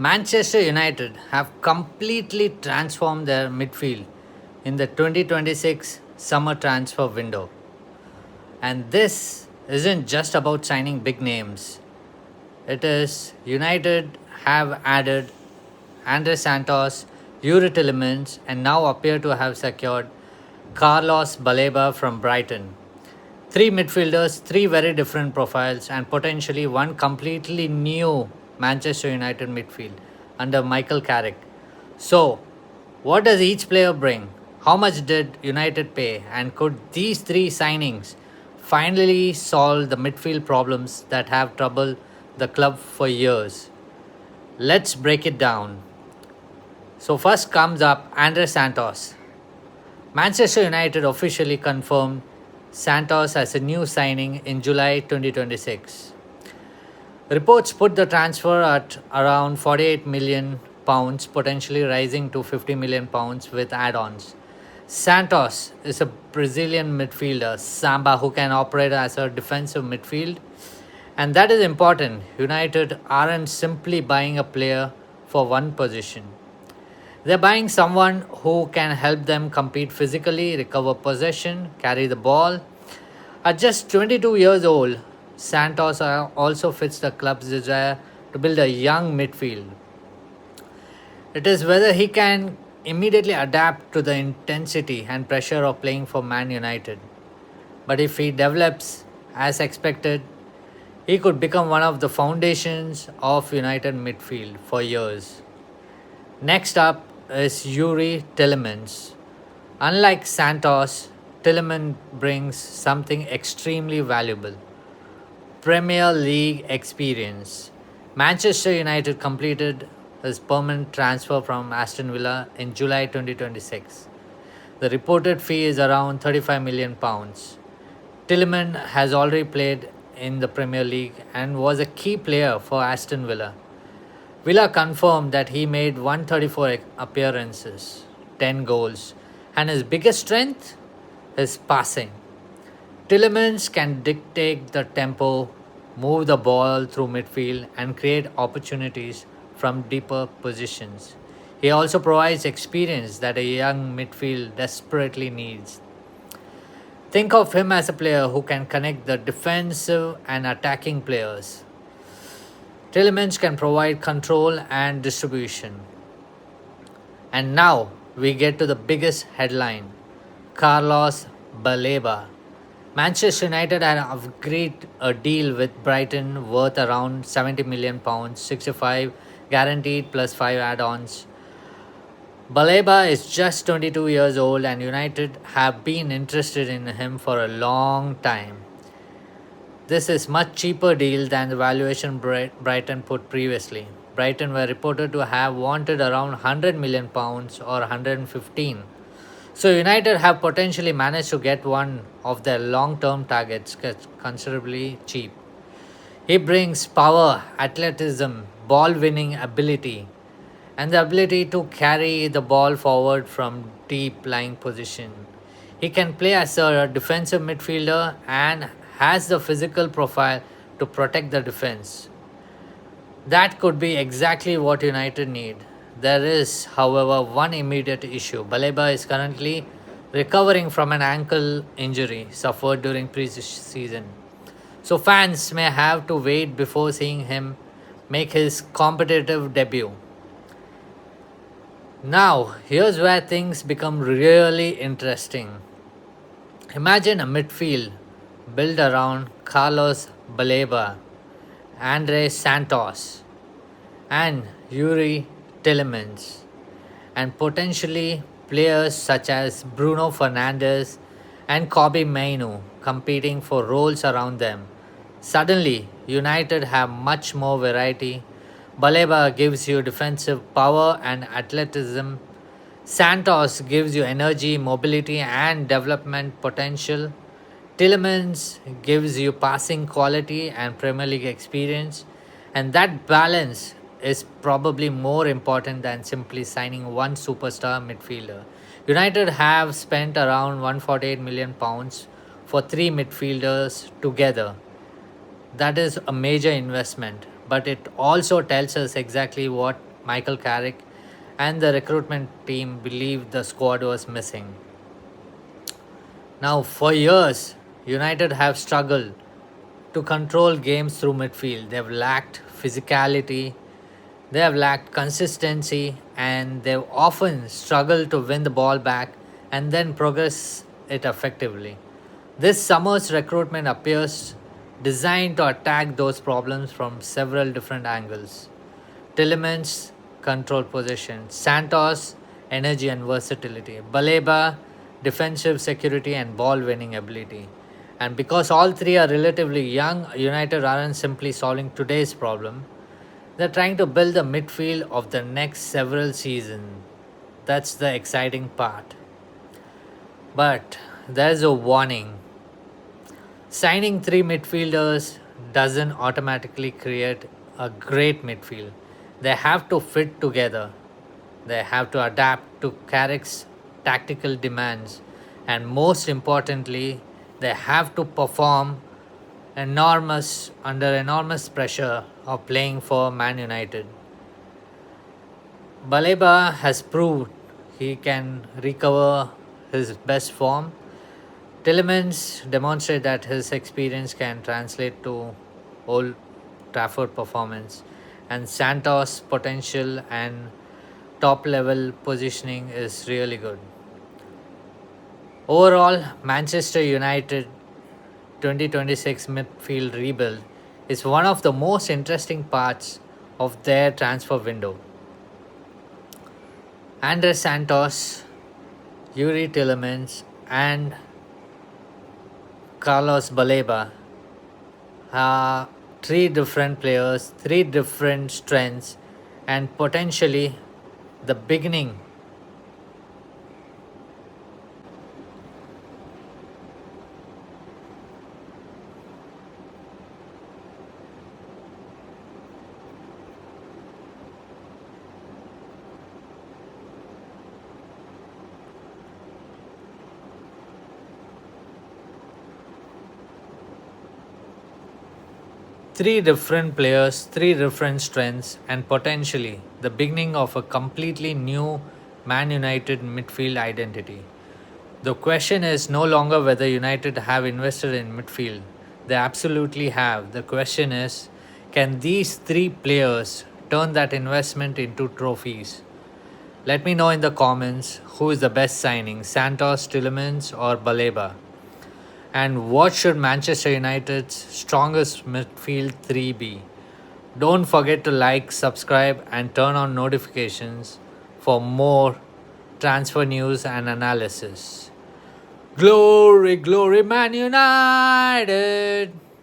Manchester United have completely transformed their midfield in the 2026 summer transfer window. And this isn't just about signing big names. It is United have added Andrey Santos, Youri Tielemans, and now appear to have secured Carlos Baleba from Brighton. Three midfielders, three very different profiles, and potentially one completely new Manchester United midfield under Michael Carrick. So, what does each player bring? How much did United pay? And could these three signings finally solve the midfield problems that have troubled the club for years? Let's break it down. So, first comes up Andrey Santos. Manchester United officially confirmed Santos as a new signing in July 2026. Reports put the transfer at around 48 million pounds, potentially rising to 50 million pounds with add-ons. Santos is a Brazilian midfielder, Samba, who can operate as a defensive midfield, and that is important. United aren't simply buying a player for one position. They're buying someone who can help them compete physically, recover possession, carry the ball. At just 22 years old, Santos also fits the club's desire to build a young midfield. It is whether he can immediately adapt to the intensity and pressure of playing for Man United. But if he develops as expected, he could become one of the foundations of United midfield for years. Next up is Youri Tielemans. Unlike Santos, Tielemans brings something extremely valuable: Premier League experience. Manchester United completed his permanent transfer from Aston Villa in July 2026. The reported fee is around 35 million pounds. Tielemans has already played in the Premier League and was a key player for Aston Villa. Villa confirmed that he made 134 appearances, 10 goals, and his biggest strength is passing. Tielemans can dictate the tempo, move the ball through midfield, and create opportunities from deeper positions. He also provides experience that a young midfield desperately needs. Think of him as a player who can connect the defensive and attacking players. Tielemans can provide control and distribution. And now we get to the biggest headline: Carlos Baleba. Manchester United had agreed a deal with Brighton worth around 70 million pounds, 65 guaranteed plus 5 add-ons. Baleba is just 22 years old and United have been interested in him for a long time. This is much cheaper deal than the valuation Brighton put previously. Brighton were reported to have wanted around 100 million pounds or 115. So United have potentially managed to get one of their long-term targets considerably cheap. He brings power, athleticism, ball-winning ability, and the ability to carry the ball forward from deep lying position. He can play as a defensive midfielder and has the physical profile to protect the defense. That could be exactly what United need. There is, however, one immediate issue. Baleba is currently recovering from an ankle injury suffered during pre-season. So fans may have to wait before seeing him make his competitive debut. Now, here's where things become really interesting. Imagine a midfield built around Carlos Baleba, Andrey Santos, and Youri Tielemans, and potentially players such as Bruno Fernandes and Kobe Mainu competing for roles around them. Suddenly, United have much more variety. Baleba gives you defensive power and athleticism. Santos gives you energy, mobility, and development potential. Tielemans gives you passing quality and Premier League experience, and that balance is probably more important than simply signing one superstar midfielder. United have spent around 148 million pounds for three midfielders together. That is a major investment, but it also tells us exactly what Michael Carrick, and the recruitment team believed the squad was missing. Now, for years, United have struggled to control games through midfield. They have lacked physicality, they have lacked consistency, and they've often struggled to win the ball back and then progress it effectively. This summer's recruitment appears designed to attack those problems from several different angles. Tielemans, control possession; Santos, energy and versatility; Baleba, defensive security and ball winning ability. And because all three are relatively young, United aren't simply solving today's problem, they're trying to build the midfield of the next several seasons. That's the exciting part. But there's a warning. Signing three midfielders doesn't automatically create a great midfield. They have to fit together. They have to adapt to Carrick's tactical demands. And most importantly, they have to perform under enormous pressure of playing for Man United. Baleba has proved he can recover his best form. Tielemans demonstrated that his experience can translate to Old Trafford performance, and Santos' potential and top level positioning is really good. Overall, Manchester United 2026 midfield rebuild is one of the most interesting parts of their transfer window. Andrey Santos, Youri Tielemans, and Carlos Baleba are three different players, three different strengths, and potentially the beginning. Three different players, three different strengths, and potentially the beginning of a completely new Man United midfield identity. The question is no longer whether United have invested in midfield. They absolutely have. The question is, can these three players turn that investment into trophies? Let me know in the comments who is the best signing, Santos, Tielemans, or Baleba. And what should Manchester United's strongest midfield three be? Don't forget to like, subscribe, and turn on notifications for more transfer news and analysis. Glory, glory, Man United!